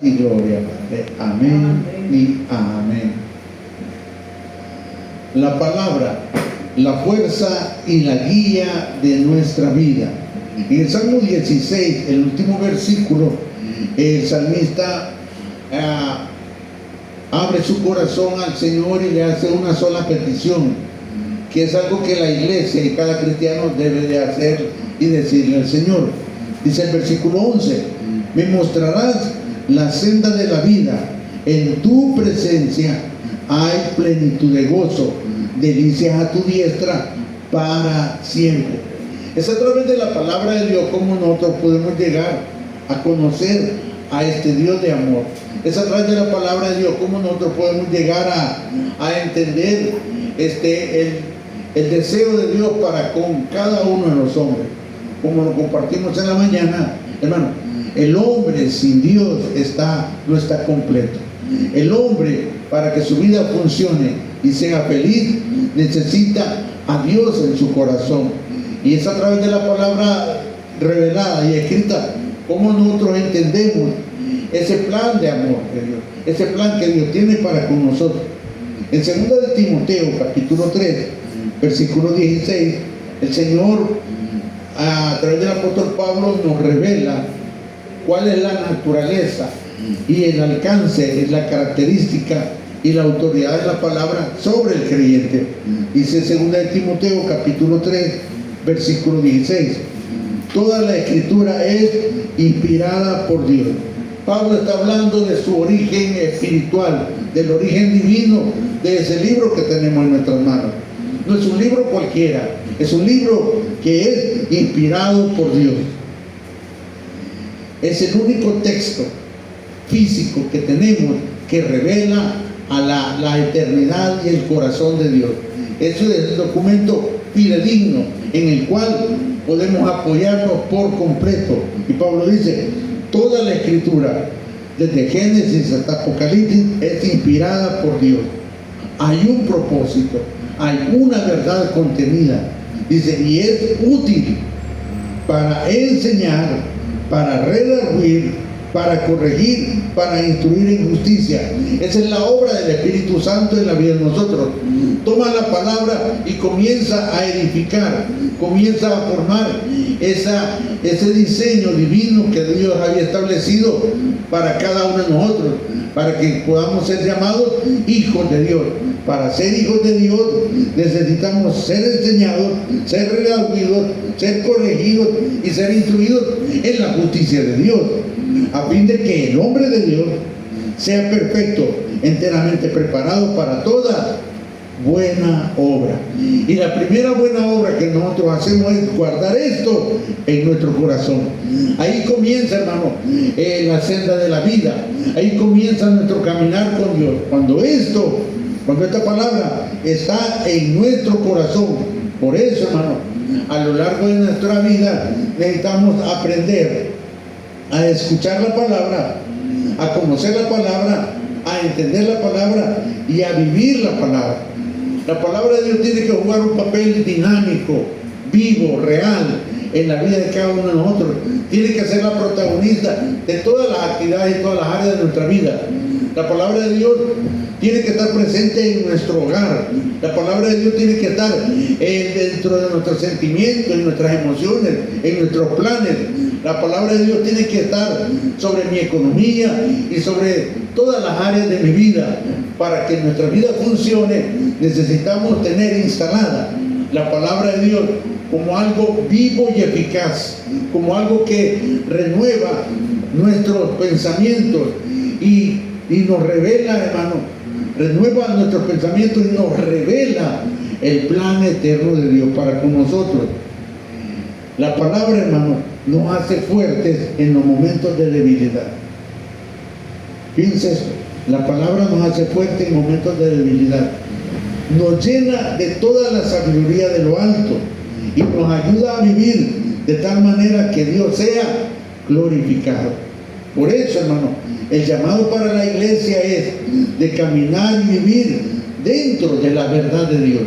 y gloria, Padre. Amén y amén. La palabra, la fuerza y la guía de nuestra vida. En el Salmo 16, el último versículo, el salmista abre su corazón al Señor y le hace una sola petición, que es algo que la iglesia y cada cristiano debe de hacer y decirle al Señor. Dice el versículo 11: me mostrarás la senda de la vida, en tu presencia hay plenitud de gozo, delicias a tu diestra para siempre. Es a través de la palabra de Dios como nosotros podemos llegar a conocer a este Dios de amor. Es a través de la palabra de Dios como nosotros podemos llegar a entender el deseo de Dios para con cada uno de los hombres. Como lo compartimos en la mañana, hermano, el hombre sin Dios no está completo. El hombre, para que su vida funcione y sea feliz, necesita a Dios en su corazón. Y es a través de la palabra revelada y escrita como nosotros entendemos ese plan de amor de Dios, ese plan que Dios tiene para con nosotros. En 2 de Timoteo, capítulo 3, versículo 16, el Señor, a través del apóstol Pablo, nos revela cuál es la naturaleza y el alcance, la característica y la autoridad de la palabra sobre el creyente. Dice 2 de Timoteo, capítulo 3, versículo 16: toda la escritura es inspirada por Dios. Pablo está hablando de su origen espiritual, del origen divino de ese libro que tenemos en nuestras manos. No es un libro cualquiera, es un libro que es inspirado por Dios. Es el único texto físico que tenemos que revela a la eternidad y el corazón de Dios. Eso es el documento fidedigno en el cual podemos apoyarnos por completo. Y Pablo dice: toda la escritura, desde Génesis hasta Apocalipsis, es inspirada por Dios. Hay un propósito, hay una verdad contenida. Dice, y es útil para enseñar, para redarguir, para corregir, para instruir en justicia. Esa es la obra del Espíritu Santo en la vida de nosotros. Toma la palabra y comienza a edificar, comienza a formar ese diseño divino que Dios había establecido para cada uno de nosotros, para que podamos ser llamados hijos de Dios. Para ser hijos de Dios necesitamos ser enseñados, ser redarguidos, ser corregidos y ser instruidos en la justicia de Dios, a fin de que el hombre de Dios sea perfecto, enteramente preparado para toda buena obra. Y la primera buena obra que nosotros hacemos es guardar esto en nuestro corazón. Ahí comienza, hermano, la senda de la vida. Ahí comienza nuestro caminar con Dios. Cuando esta palabra está en nuestro corazón. Por eso, hermano, a lo largo de nuestra vida necesitamos aprender a escuchar la palabra, a conocer la palabra, a entender la palabra y a vivir la palabra. La palabra de Dios tiene que jugar un papel dinámico, vivo, real en la vida de cada uno de nosotros. Tiene que ser la protagonista de todas las actividades y todas las áreas de nuestra vida. La palabra de Dios tiene que estar presente en nuestro hogar. La palabra de Dios tiene que estar dentro de nuestros sentimientos, en nuestras emociones, en nuestros planes. La palabra de Dios tiene que estar sobre mi economía y sobre todas las áreas de mi vida. Para que nuestra vida funcione, necesitamos tener instalada la palabra de Dios como algo vivo y eficaz, como algo que renueva nuestros pensamientos y nos revela, hermano, renueva nuestros pensamientos y nos revela el plan eterno de Dios para con nosotros. La palabra, hermano, nos hace fuertes en los momentos de debilidad. Fíjense eso, la palabra nos hace fuertes en momentos de debilidad. Nos llena de toda la sabiduría de lo alto y nos ayuda a vivir de tal manera que Dios sea glorificado. Por eso, hermano, el llamado para la iglesia es de caminar y vivir dentro de la verdad de Dios.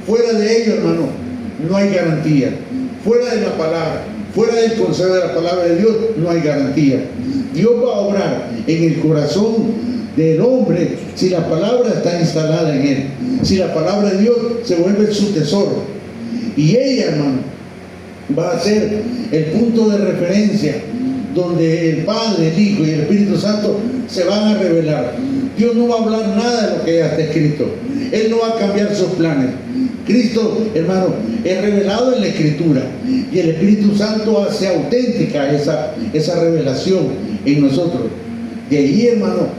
Fuera de ello, hermano, no hay garantía. Fuera de la palabra, fuera del consejo de la palabra de Dios, no hay garantía. Dios va a obrar en el corazón del hombre si la palabra está instalada en él. Si la palabra de Dios se vuelve su tesoro. Y ella, hermano, va a ser el punto de referencia donde el Padre, el Hijo y el Espíritu Santo se van a revelar. Dios no va a hablar nada de lo que ya está escrito. Él no va a cambiar sus planes. Cristo, hermano, es revelado en la Escritura y el Espíritu Santo hace auténtica esa revelación en nosotros. De ahí, hermano,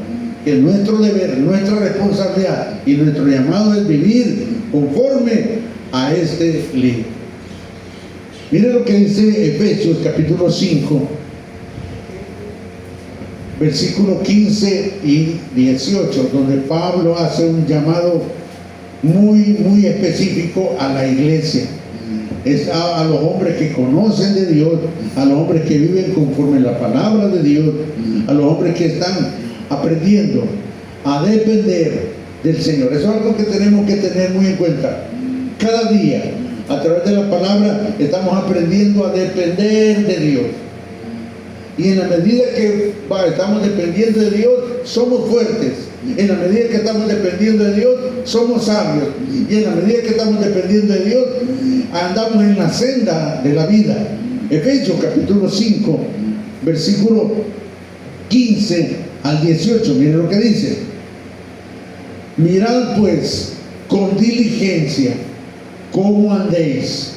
que nuestro deber, nuestra responsabilidad y nuestro llamado es vivir conforme a este libro. Mire lo que dice Efesios capítulo 5, versículos 15 y 18, donde Pablo hace un llamado muy específico a la iglesia. Es a los hombres que conocen de Dios, a los hombres que viven conforme a la palabra de Dios, a los hombres que están aprendiendo a depender del Señor. Eso es algo que tenemos que tener muy en cuenta. Cada día, a través de la palabra, estamos aprendiendo a depender de Dios. Y en la medida que estamos dependiendo de Dios, somos fuertes. En la medida que estamos dependiendo de Dios, somos sabios. Y en la medida que estamos dependiendo de Dios, andamos en la senda de la vida. Efesios capítulo 5, versículo 15 al 18. Miren lo que dice. Mirad pues con diligencia cómo andéis,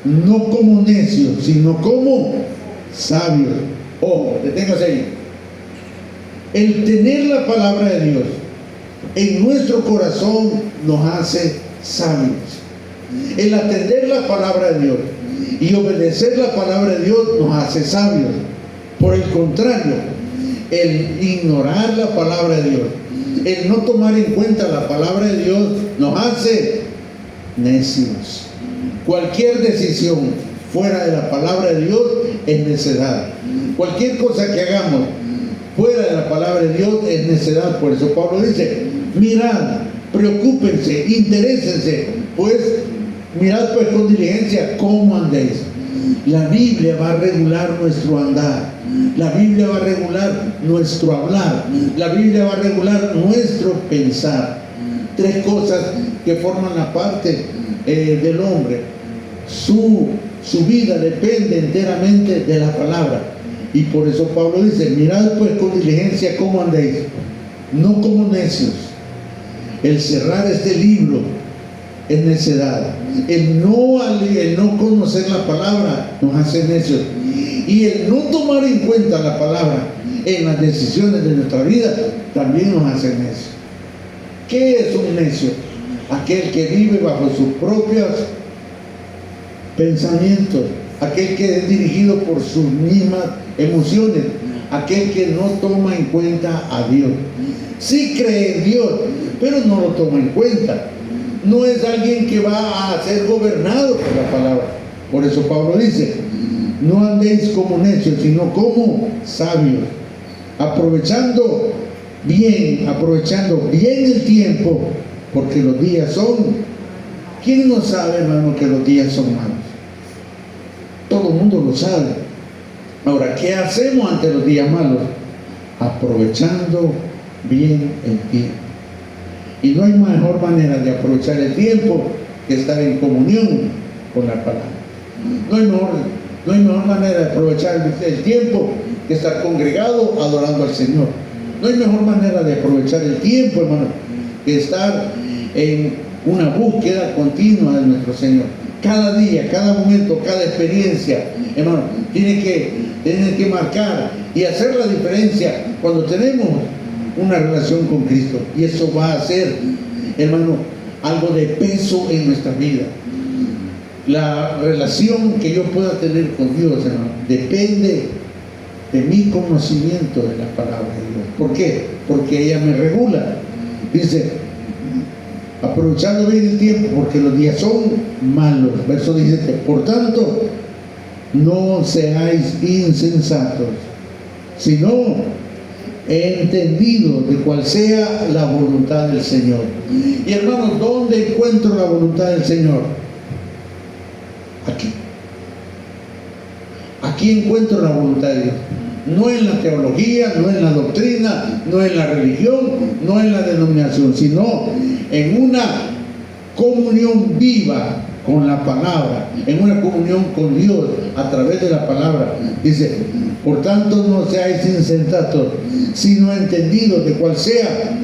no como necios, sino como sabios. Ojo, deténgase ahí. El tener la palabra de Dios en nuestro corazón nos hace sabios. El atender la palabra de Dios y obedecer la palabra de Dios nos hace sabios. Por el contrario, el ignorar la palabra de Dios, el no tomar en cuenta la palabra de Dios nos hace necios. Cualquier decisión fuera de la palabra de Dios es necedad. Cualquier cosa que hagamos fuera de la palabra de Dios es necedad. Por eso Pablo dice, mirad, preocúpense, interésense, pues mirad pues con diligencia cómo andéis. La Biblia va a regular nuestro andar. La Biblia va a regular nuestro hablar. La Biblia va a regular nuestro pensar. Tres cosas que forman la parte del hombre. Su vida depende enteramente de la palabra. Y por eso Pablo dice, mirad pues con diligencia cómo andéis, no como necios. El cerrar este libro es necedad. El no conocer la palabra nos hace necios. Y el no tomar en cuenta la palabra en las decisiones de nuestra vida también nos hace necios. ¿Qué es un necio? Aquel que vive bajo sus propios pensamientos, aquel que es dirigido por sus mismas emociones, aquel que no toma en cuenta a Dios. Sí cree en Dios, pero no lo toma en cuenta. No es alguien que va a ser gobernado por la palabra. Por eso Pablo dice, no andéis como necios, sino como sabios, aprovechando bien el tiempo, porque los días son... ¿Quién no sabe, hermano, que los días son malos? Todo el mundo lo sabe. Ahora, ¿qué hacemos ante los días malos? Aprovechando bien el tiempo. Y no hay mejor manera de aprovechar el tiempo que estar en comunión con la palabra. No hay mejor manera de aprovechar el tiempo que estar congregado adorando al Señor. No hay mejor manera de aprovechar el tiempo, hermano, que estar en una búsqueda continua de nuestro Señor. Cada día, cada momento, cada experiencia, hermano, tiene que marcar y hacer la diferencia cuando tenemos una relación con Cristo. Y eso va a ser, hermano, algo de peso en nuestra vida. La relación que yo pueda tener con Dios, hermano, depende de mi conocimiento de la palabra de Dios. ¿Por qué? Porque ella me regula. Dice, aprovechando bien el tiempo, porque los días son malos. Verso 17, por tanto, no seáis insensatos, sino entendidos de cuál sea la voluntad del Señor. Y hermanos, ¿dónde encuentro la voluntad del Señor? Aquí. Aquí encuentro la voluntad de Dios. no en la teología, no en la doctrina, no en la religión, no en la denominación, sino en una comunión viva con la palabra, en una comunión con Dios a través de la palabra. Dice, por tanto no seáis insensatos, sino entendidos de cuál sea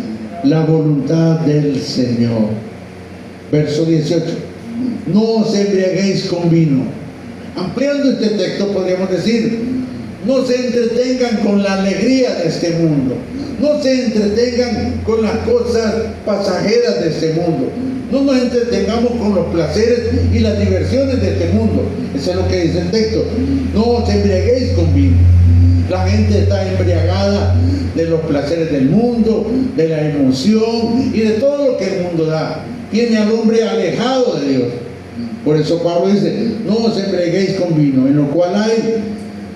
la voluntad del Señor. Verso 18, no os embriaguéis con vino. Ampliando este texto podríamos decir, no se entretengan con la alegría de este mundo, no se entretengan con las cosas pasajeras de este mundo, no nos entretengamos con los placeres y las diversiones de este mundo. Eso es lo que dice el texto, no os embriaguéis con vino. La gente está embriagada de los placeres del mundo, de la emoción y de todo lo que el mundo da. Tiene al hombre alejado de Dios. Por eso Pablo dice, no os embriaguéis con vino, en lo cual hay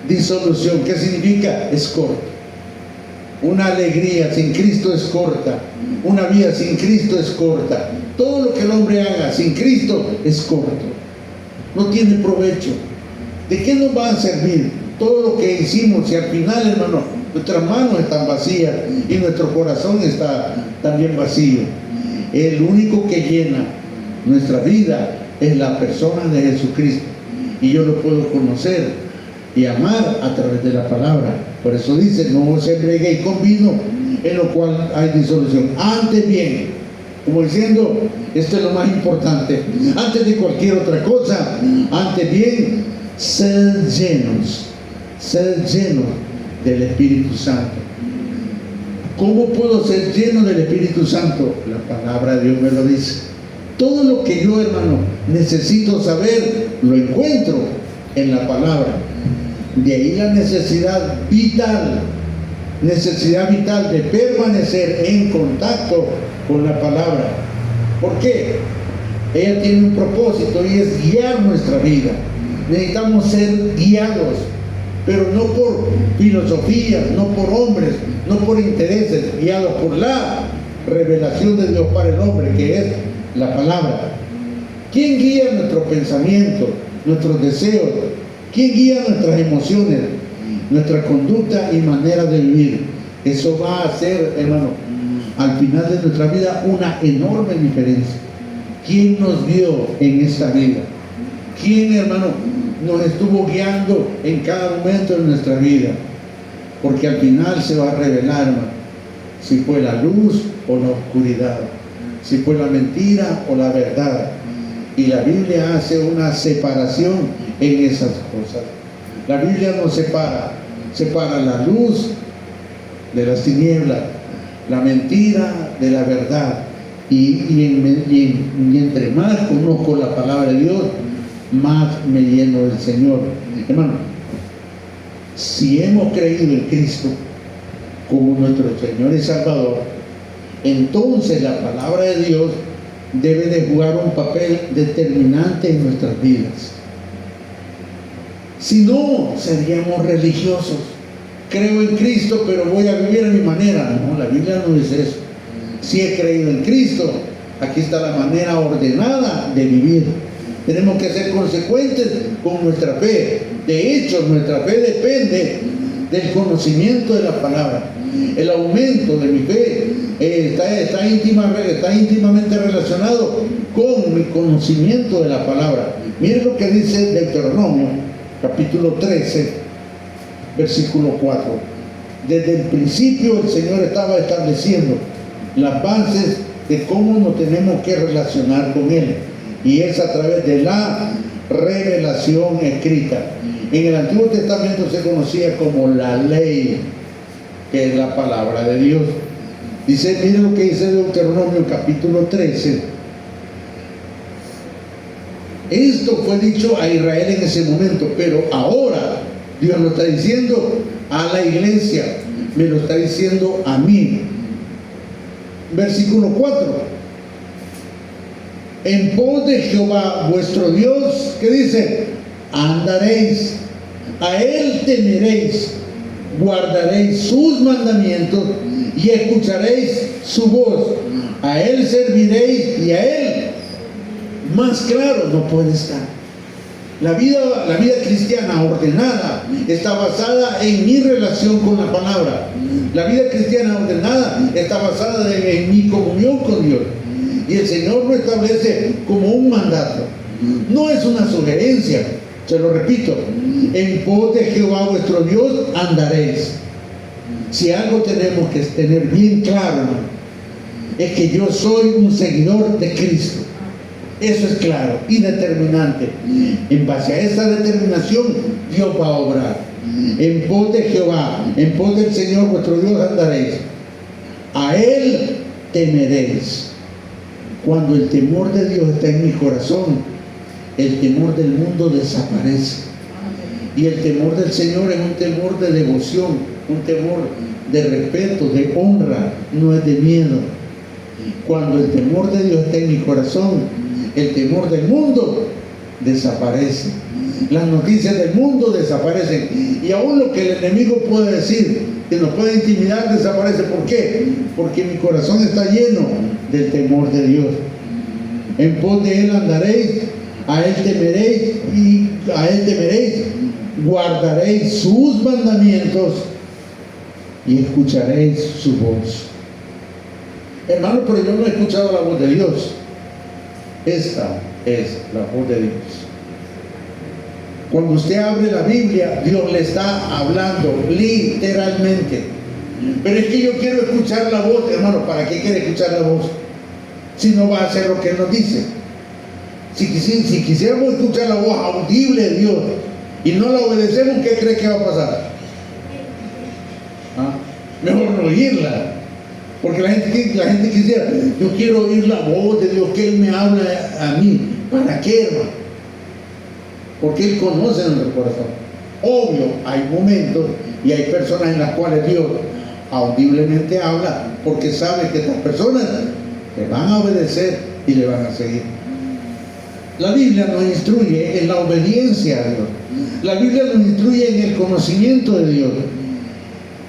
disolución. ¿Qué significa? Es corto. Una alegría sin Cristo es corta. Una vida sin Cristo es corta. Todo lo que el hombre haga sin Cristo es corto. No tiene provecho. ¿De qué nos va a servir todo lo que hicimos si al final, hermano, nuestras manos están vacías y nuestro corazón está también vacío? El único que llena nuestra vida es la persona de Jesucristo. Y yo lo puedo conocer y amar a través de la palabra. Por eso dice, no os embriaguéis con vino, en lo cual hay disolución. Antes bien, como diciendo, esto es lo más importante, antes de cualquier otra cosa, antes bien, sed llenos del Espíritu Santo. ¿Cómo puedo ser lleno del Espíritu Santo? La palabra de Dios me lo dice. Todo lo que yo, hermano, necesito saber, lo encuentro en la palabra. De ahí la necesidad vital de permanecer en contacto con la palabra. ¿Por qué? Ella tiene un propósito y es guiar nuestra vida. Necesitamos ser guiados, pero no por filosofías, no por hombres, no por intereses, guiados por la revelación de Dios para el hombre, que es la palabra. ¿Quién guía nuestros pensamientos, nuestros deseos? ¿Quién guía nuestras emociones, nuestra conducta y manera de vivir? Eso va a hacer, hermano, al final de nuestra vida una enorme diferencia. ¿Quién nos guió en esta vida? ¿Quién, hermano, nos estuvo guiando en cada momento de nuestra vida? Porque al final se va a revelar, hermano, si fue la luz o la oscuridad, si fue la mentira o la verdad. Y la Biblia hace una separación en esas cosas. La Biblia nos separa la luz de las tinieblas, la mentira de la verdad. Y entre más conozco la palabra de Dios, más me lleno del Señor. Hermano, si hemos creído en Cristo como nuestro Señor y Salvador, entonces la palabra de Dios debe de jugar un papel determinante en nuestras vidas. Si no, seríamos religiosos. Creo en Cristo, pero voy a vivir a mi manera. No, la Biblia no dice eso. Si he creído en Cristo, aquí está la manera ordenada de vivir. Tenemos que ser consecuentes con nuestra fe. De hecho, nuestra fe depende del conocimiento de la palabra. El aumento de mi fe está íntimamente relacionado con mi conocimiento de la palabra. Miren lo que dice Deuteronomio, capítulo 13, versículo 4. Desde el principio el Señor estaba estableciendo las bases de cómo nos tenemos que relacionar con Él. Y es a través de la revelación escrita. En el Antiguo Testamento se conocía como la ley, que es la palabra de Dios. Dice, miren lo que dice Deuteronomio capítulo 13. Esto fue dicho a Israel en ese momento, pero ahora Dios lo está diciendo a la iglesia, me lo está diciendo a mí. Versículo 4. En pos de Jehová vuestro Dios, ¿qué dice? Andaréis, a Él temeréis, guardaréis sus mandamientos y escucharéis su voz. A Él serviréis y a Él más claro no puede estar. La vida cristiana ordenada está basada en mi relación con la palabra. La vida cristiana ordenada está basada en mi comunión con Dios. Y el Señor lo establece como un mandato. No es una sugerencia, se lo repito. En pos de Jehová vuestro Dios andaréis. Si algo tenemos que tener bien claro, hermano, es que yo soy un seguidor de Cristo. Eso es claro y determinante. En base a esa determinación, Dios va a obrar. En pos de Jehová, en pos del Señor vuestro Dios andaréis. A Él temeréis. Cuando el temor de Dios está en mi corazón, el temor del mundo desaparece. Y el temor del Señor es un temor de devoción, un temor de respeto, de honra, no es de miedo. Cuando el temor de Dios está en mi corazón, el temor del mundo desaparece. Las noticias del mundo desaparecen. Y aún lo que el enemigo puede decir, que nos puede intimidar, desaparece. ¿Por qué? Porque mi corazón está lleno del temor de Dios. En pos de Él andaréis, a Él temeréis, guardaréis sus mandamientos y escucharéis su voz. Hermano, pero yo no he escuchado la voz de Dios. Esta es la voz de Dios. Cuando usted abre la Biblia, Dios le está hablando literalmente. Pero es que yo quiero escuchar la voz, hermano. ¿Para qué quiere escuchar la voz? Si no va a hacer lo que Él nos dice. Si quisiéramos escuchar la voz audible de Dios y no la obedecemos, ¿qué cree que va a pasar? Mejor no oírla. Porque la gente quisiera, yo quiero oír la voz de Dios, que Él me habla a mí. ¿Para qué, hermano? Porque Él conoce nuestro corazón. Obvio, hay momentos y hay personas en las cuales Dios audiblemente habla, porque sabe que estas personas le van a obedecer y le van a seguir. La Biblia nos instruye en la obediencia a Dios. La Biblia nos instruye en el conocimiento de Dios.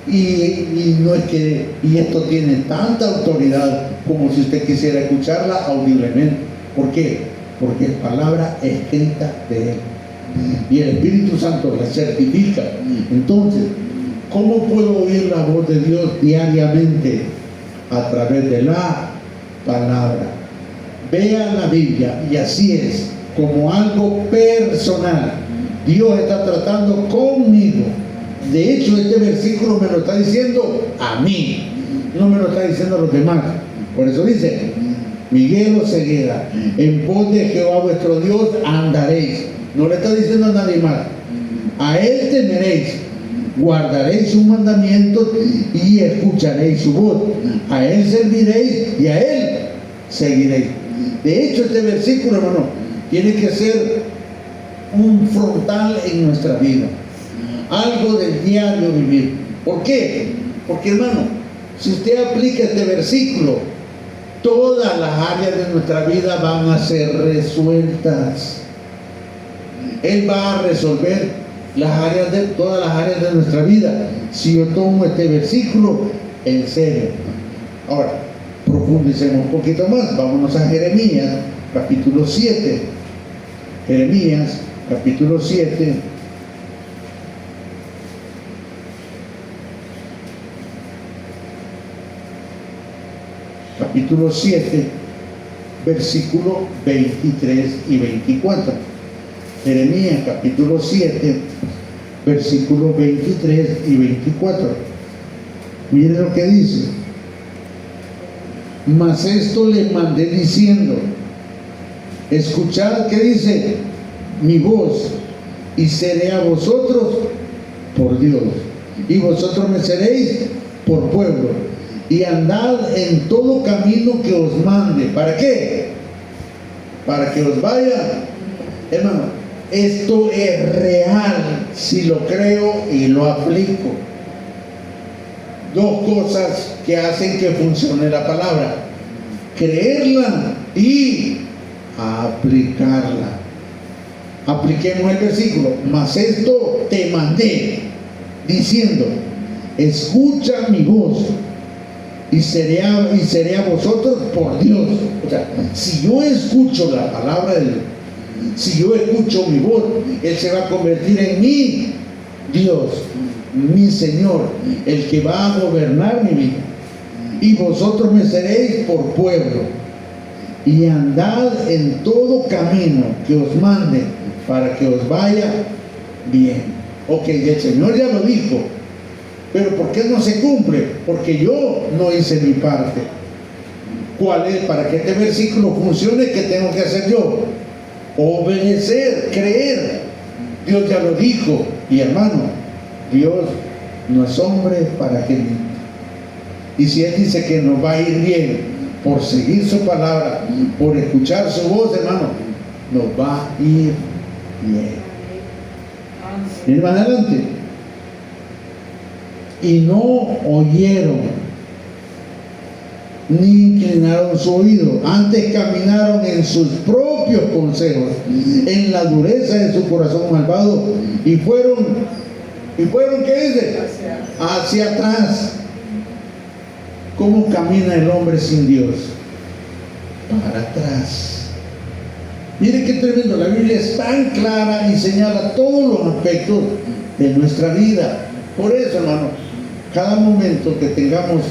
Y no es que, y esto tiene tanta autoridad como si usted quisiera escucharla audiblemente. ¿Por qué? Porque es palabra escrita de Él. Y el Espíritu Santo la certifica. Entonces, ¿cómo puedo oír la voz de Dios diariamente? A través de la palabra. Vea la Biblia y así es, como algo personal. Dios está tratando conmigo. De hecho, este versículo me lo está diciendo a mí, no me lo está diciendo a los demás. Por eso dice, Miguel Oseguera, en pos de Jehová vuestro Dios andaréis. No le está diciendo a nadie más. A Él temeréis, guardaréis sus mandamientos y escucharéis su voz. A Él serviréis y a Él seguiréis. De hecho, este versículo, hermano, tiene que ser un frontal en nuestra vida. Algo del diario vivir. ¿Por qué? Porque, hermano, si usted aplica este versículo, todas las áreas de nuestra vida van a ser resueltas. Él va a resolver todas las áreas de nuestra vida si yo tomo este versículo en serio. Ahora, profundicemos un poquito más. Vámonos a Jeremías, capítulo 7. Jeremías, capítulo 7. Capítulo 7, versículo 23 y 24. Jeremías, capítulo 7, versículo 23 y 24. Miren lo que dice. Mas esto le mandé diciendo, escuchad, ¿qué dice? Mi voz, y seré a vosotros por Dios, y vosotros me seréis por pueblo. Y andad en todo camino que os mande. ¿Para qué? Para que os vaya. Hermano, esto es real si lo creo y lo aplico. Dos cosas que hacen que funcione la palabra: creerla y aplicarla. Apliquemos el versículo. Mas esto te mandé diciendo, escucha mi voz, y seré a vosotros por Dios. O sea, si yo escucho la palabra de Dios, Si yo escucho mi voz, Él se va a convertir en mi Dios, mi Señor, el que va a gobernar mi vida. Y vosotros me seréis por pueblo, y andad en todo camino que os mande, para que os vaya bien. Ok, el Señor ya lo dijo, pero ¿por qué no se cumple? Porque yo no hice mi parte. ¿Cuál es? Para que este versículo funcione, ¿qué tengo que hacer yo? Obedecer, creer. Dios ya lo dijo. Y hermano, Dios no es hombre para que mienta. Y si Él dice que nos va a ir bien por seguir su palabra, por escuchar su voz, hermano, nos va a ir bien. Miren más adelante. Y no oyeron, ni inclinaron su oído, antes caminaron en sus propios consejos, en la dureza de su corazón malvado, y fueron, ¿qué dice? Hacia atrás. ¿Cómo camina el hombre sin Dios? Para atrás. Mire qué tremendo, la Biblia es tan clara y señala todos los aspectos de nuestra vida. Por eso, hermano, cada momento que tengamos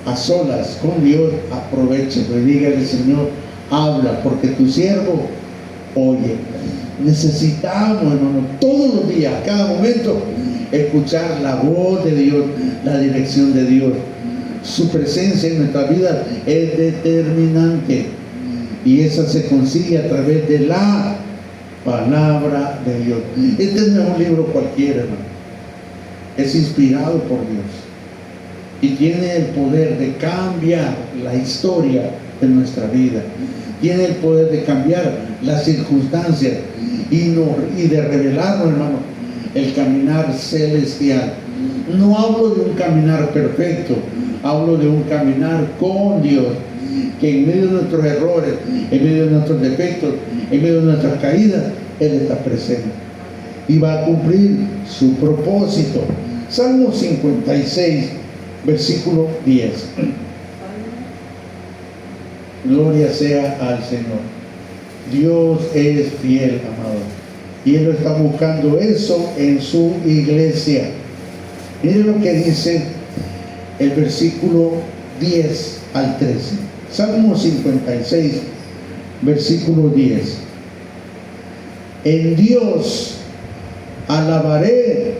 a solas con Dios, aprovéchelo y dígale: Señor, habla, porque tu siervo oye. Necesitamos, hermano, todos los días, cada momento, escuchar la voz de Dios, la dirección de Dios. Su presencia en nuestra vida es determinante, y esa se consigue a través de la palabra de Dios. Este no es un libro cualquiera, hermano. Es inspirado por Dios y tiene el poder de cambiar la historia de nuestra vida. Tiene el poder de cambiar las circunstancias y de revelarnos, hermano, el caminar celestial. No hablo de un caminar perfecto, hablo de un caminar con Dios, que en medio de nuestros errores, en medio de nuestros defectos, en medio de nuestras caídas, Él está presente y va a cumplir su propósito. Salmo 56, versículo 10. Gloria sea al Señor. Dios es fiel, amado, y Él está buscando eso en su iglesia. Miren lo que dice el versículo 10 al 13. Salmo 56, versículo 10. En Dios alabaré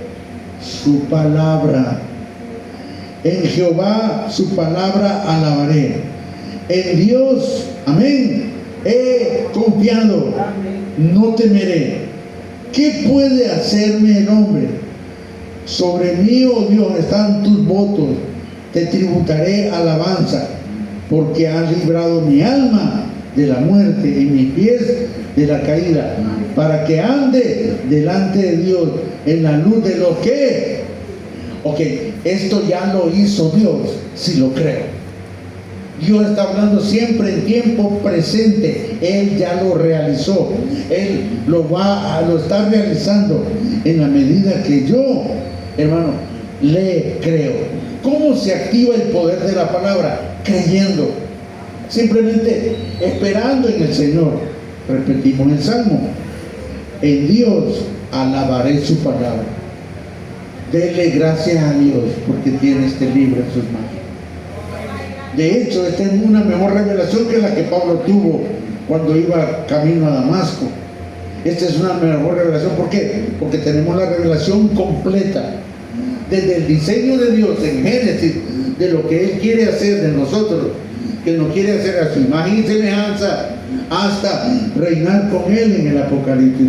su palabra. En Jehová su palabra alabaré. En Dios, amén, he confiado. No temeré. ¿Qué puede hacerme el hombre? Sobre mí, oh Dios, están tus votos. Te tributaré alabanza, porque has librado mi alma de la muerte y mis pies de la caída, para que ande delante de Dios en la luz de lo que... Ok, esto ya lo hizo Dios, si lo creo. Dios está hablando siempre en tiempo presente. Él ya lo realizó. Él lo está realizando en la medida que yo, hermano, le creo. ¿Cómo se activa el poder de la palabra? Creyendo. Simplemente esperando en el Señor. Repetimos el Salmo. En Dios alabaré su palabra. Dele gracias a Dios porque tiene este libro en sus manos. De hecho, esta es una mejor revelación que la que Pablo tuvo cuando iba camino a Damasco. Esta es una mejor revelación. ¿Por qué? Porque tenemos la revelación completa. Desde el diseño de Dios en Génesis, de lo que Él quiere hacer de nosotros, que nos quiere hacer a su imagen y semejanza, hasta reinar con Él en el Apocalipsis.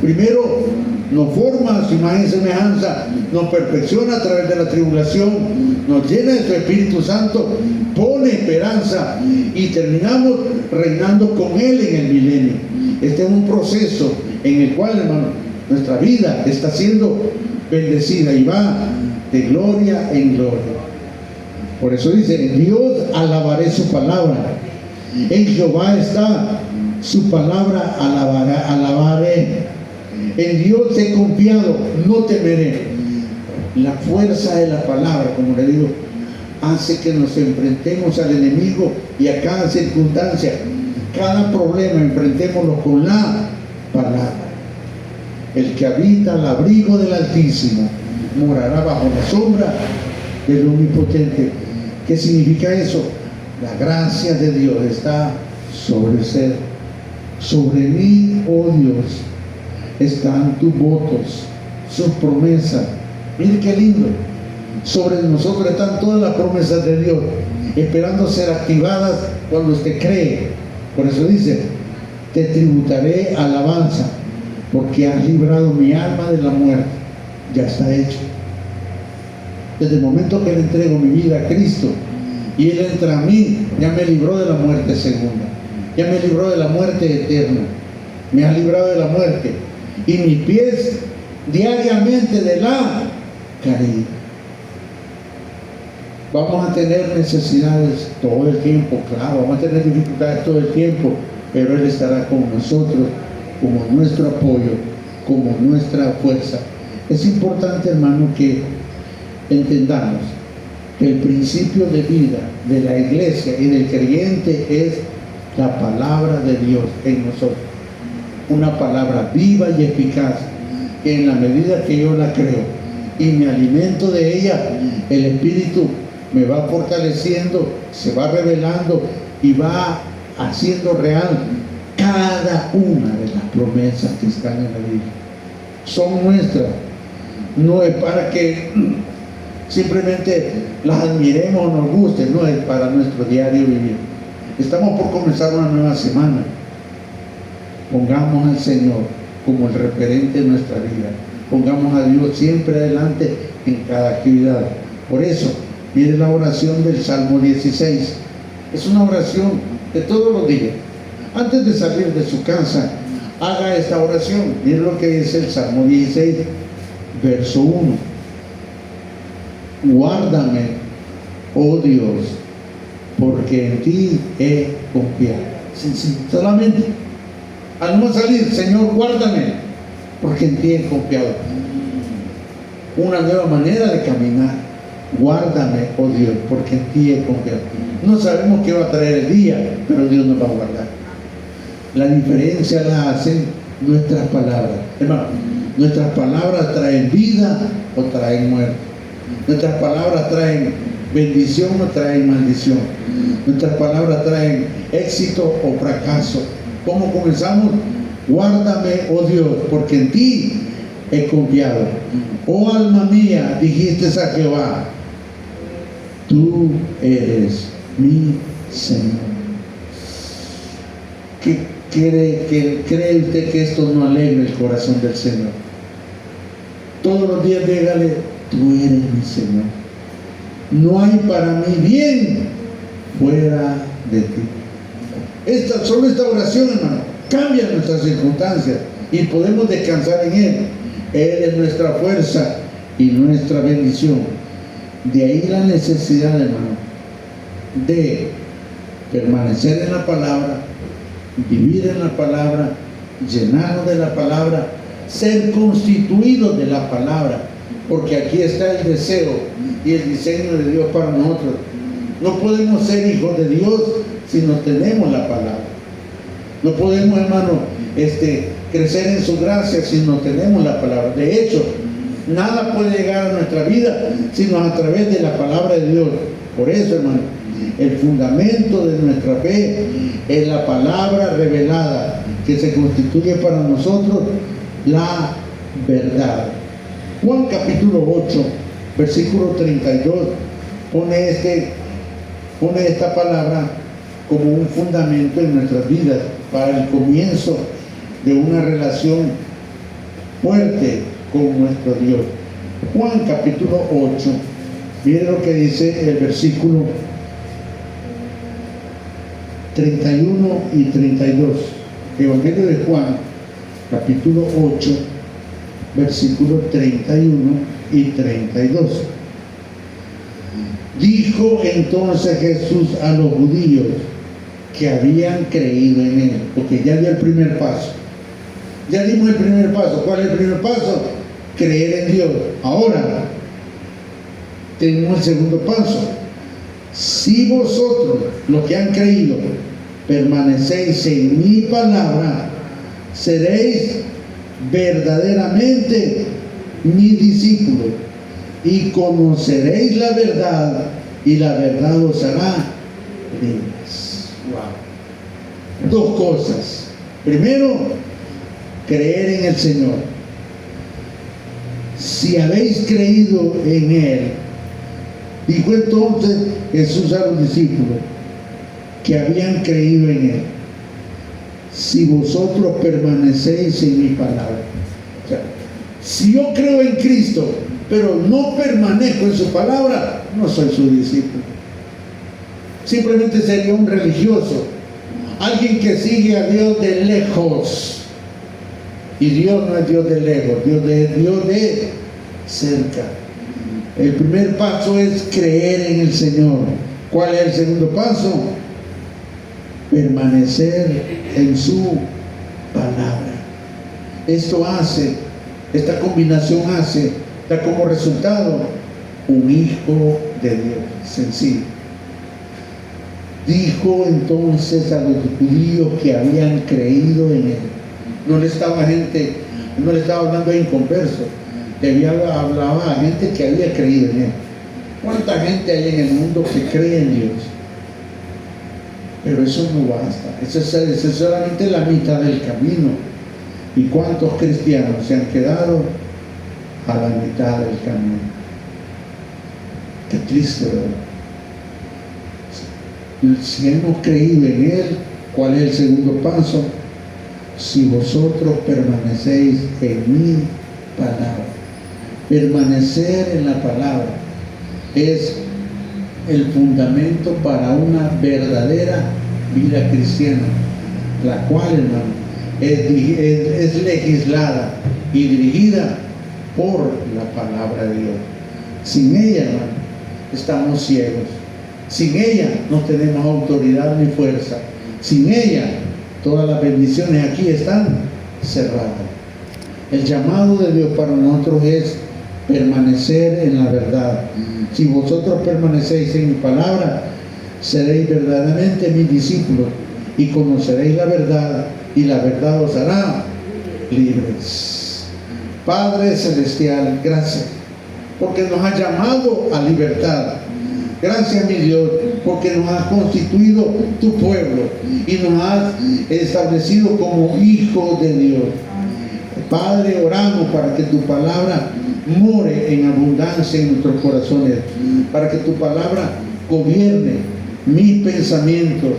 Primero nos forma a su imagen y semejanza, nos perfecciona a través de la tribulación, nos llena de su Espíritu Santo, pone esperanza y terminamos reinando con Él en el milenio. Este es un proceso en el cual, hermano, nuestra vida está siendo bendecida y va de gloria en gloria. Por eso dice: en Dios alabaré su palabra. En Jehová está su palabra, alabaré. En Dios he confiado, no temeré. La fuerza de la palabra, como le digo, hace que nos enfrentemos al enemigo y a cada circunstancia, cada problema, enfrentémoslo con la palabra. El que habita al abrigo del Altísimo morará bajo la sombra del Omnipotente. ¿Qué significa eso? La gracia de Dios está sobre usted. Sobre mí, oh Dios, están tus votos, sus promesas. Mire qué lindo. Sobre nosotros están todas las promesas de Dios, esperando ser activadas cuando usted cree. Por eso dice: te tributaré alabanza, porque has librado mi alma de la muerte. Ya está hecho. Desde el momento que le entrego mi vida a Cristo y Él entra a mí, ya me libró de la muerte segunda, ya me libró de la muerte eterna, me ha librado de la muerte, y mis pies diariamente de la caída. Vamos a tener necesidades todo el tiempo, claro, vamos a tener dificultades todo el tiempo, pero Él estará con nosotros como nuestro apoyo, como nuestra fuerza. Es importante, hermano, que entendamos que el principio de vida de la iglesia y del creyente es la palabra de Dios en nosotros. Una palabra viva y eficaz, que en la medida que yo la creo y me alimento de ella, el Espíritu me va fortaleciendo, se va revelando y va haciendo real cada una de las promesas que están en la Biblia. Son nuestras, no es para que simplemente las admiremos o nos gusten, no, es para nuestro diario vivir. Estamos por comenzar una nueva semana. Pongamos al Señor como el referente de nuestra vida. Pongamos a Dios siempre adelante en cada actividad. Por eso, mire la oración del Salmo 16. Es una oración de todos los días. Antes de salir de su casa, haga esta oración. Mire lo que dice el Salmo 16, verso 1. Guárdame, oh Dios, porque en ti he confiado. Solamente, al no salir, Señor, guárdame, porque en ti he confiado. Una nueva manera de caminar. Guárdame, oh Dios, porque en ti he confiado. No sabemos qué va a traer el día, pero Dios nos va a guardar. La diferencia la hacen nuestras palabras. Hermano, nuestras palabras traen vida o traen muerte. Nuestras palabras traen bendición o traen maldición. Nuestras palabras traen éxito o fracaso. ¿Cómo comenzamos? Guárdame, oh Dios, porque en ti he confiado. Oh alma mía, dijiste a Jehová, tú eres mi Señor. ¿Cree usted que esto no alegra el corazón del Señor? Todos los días dígale: tú eres mi Señor. No hay para mí bien fuera de ti. Solo esta oración, hermano, cambia nuestras circunstancias y podemos descansar en Él. Él es nuestra fuerza y nuestra bendición. De ahí la necesidad, hermano, de permanecer en la palabra, vivir en la palabra, llenarnos de la palabra, ser constituidos de la palabra, porque aquí está el deseo y el diseño de Dios para nosotros. No podemos ser hijos de Dios si no tenemos la palabra. No podemos, hermano, crecer en su gracia si no tenemos la palabra. De hecho, nada puede llegar a nuestra vida sino a través de la palabra de Dios. Por eso, hermano, el fundamento de nuestra fe es la palabra revelada, que se constituye para nosotros la verdad. Juan capítulo 8, versículo 32, pone esta palabra como un fundamento en nuestras vidas para el comienzo de una relación fuerte con nuestro Dios. Juan capítulo 8, mire lo que dice el versículo 31 y 32. Evangelio de Juan capítulo 8, versículos 31 y 32. Dijo entonces Jesús a los judíos que habían creído en Él, porque ya dio el primer paso. Ya dimos el primer paso. ¿Cuál es el primer paso? Creer en Dios. Ahora tenemos el segundo paso. Si vosotros, los que han creído, permanecéis en mi palabra, seréis verdaderamente mis discípulos y conoceréis la verdad y la verdad os hará libres. Wow. Dos cosas. Primero, creer en el Señor. Si habéis creído en Él, dijo entonces Jesús a los discípulos que habían creído en Él: si vosotros permanecéis en mi palabra. O sea, si yo creo en Cristo, pero no permanezco en su palabra, no soy su discípulo. Simplemente sería un religioso, alguien que sigue a Dios de lejos. Y Dios no es Dios de lejos, Dios de cerca. El primer paso es creer en el Señor. ¿Cuál es el segundo paso? Permanecer en su palabra. Esta combinación da como resultado un hijo de Dios, sencillo. Dijo entonces a los judíos que habían creído en Él. No le estaba hablando a inconversos, hablaba a gente que había creído en Él. ¿Cuánta gente hay en el mundo que cree en Dios? Pero eso no basta, eso es solamente la mitad del camino. ¿Y cuántos cristianos se han quedado a la mitad del camino? Qué triste, ¿verdad? Si hemos creído en Él, ¿cuál es el segundo paso? Si vosotros permanecéis en mi palabra. Permanecer en la palabra es el fundamento para una verdadera vida cristiana, la cual, hermano, es legislada y dirigida por la palabra de Dios. Sin ella, hermano, estamos ciegos. Sin ella no tenemos autoridad ni fuerza. Sin ella, todas las bendiciones aquí están cerradas. El llamado de Dios para nosotros es permanecer en la verdad. Si vosotros permanecéis en mi palabra, seréis verdaderamente mis discípulos y conoceréis la verdad, y la verdad os hará libres. Padre Celestial, gracias porque nos has llamado a libertad. Gracias, mi Dios, porque nos has constituido tu pueblo y nos has establecido como hijos de Dios. Padre, oramos para que tu palabra more en abundancia en nuestros corazones, para que tu palabra gobierne mis pensamientos,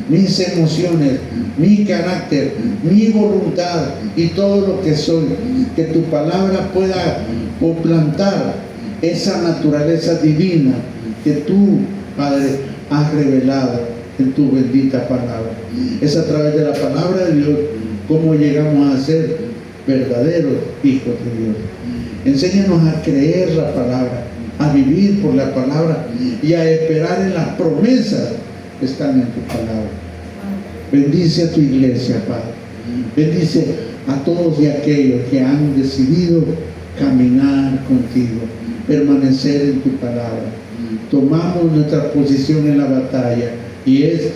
mis emociones, mi carácter, mi voluntad y todo lo que soy. Que tu palabra pueda plantar esa naturaleza divina que tú, Padre, has revelado en tu bendita palabra. Es a través de la palabra de Dios como llegamos a ser verdaderos hijos de Dios. Enséñanos a creer la palabra, a vivir por la palabra y a esperar en las promesas que están en tu palabra. Bendice a tu iglesia, Padre. Bendice a todos y aquellos que han decidido caminar contigo, permanecer en tu palabra. Tomamos nuestra posición en la batalla y es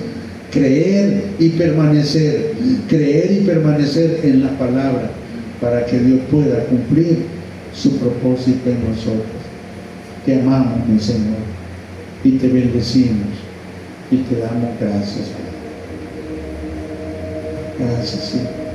creer y permanecer en la palabra para que Dios pueda cumplir su propósito en nosotros. Te amamos, mi Señor, y te bendecimos y te damos gracias. Gracias, Señor.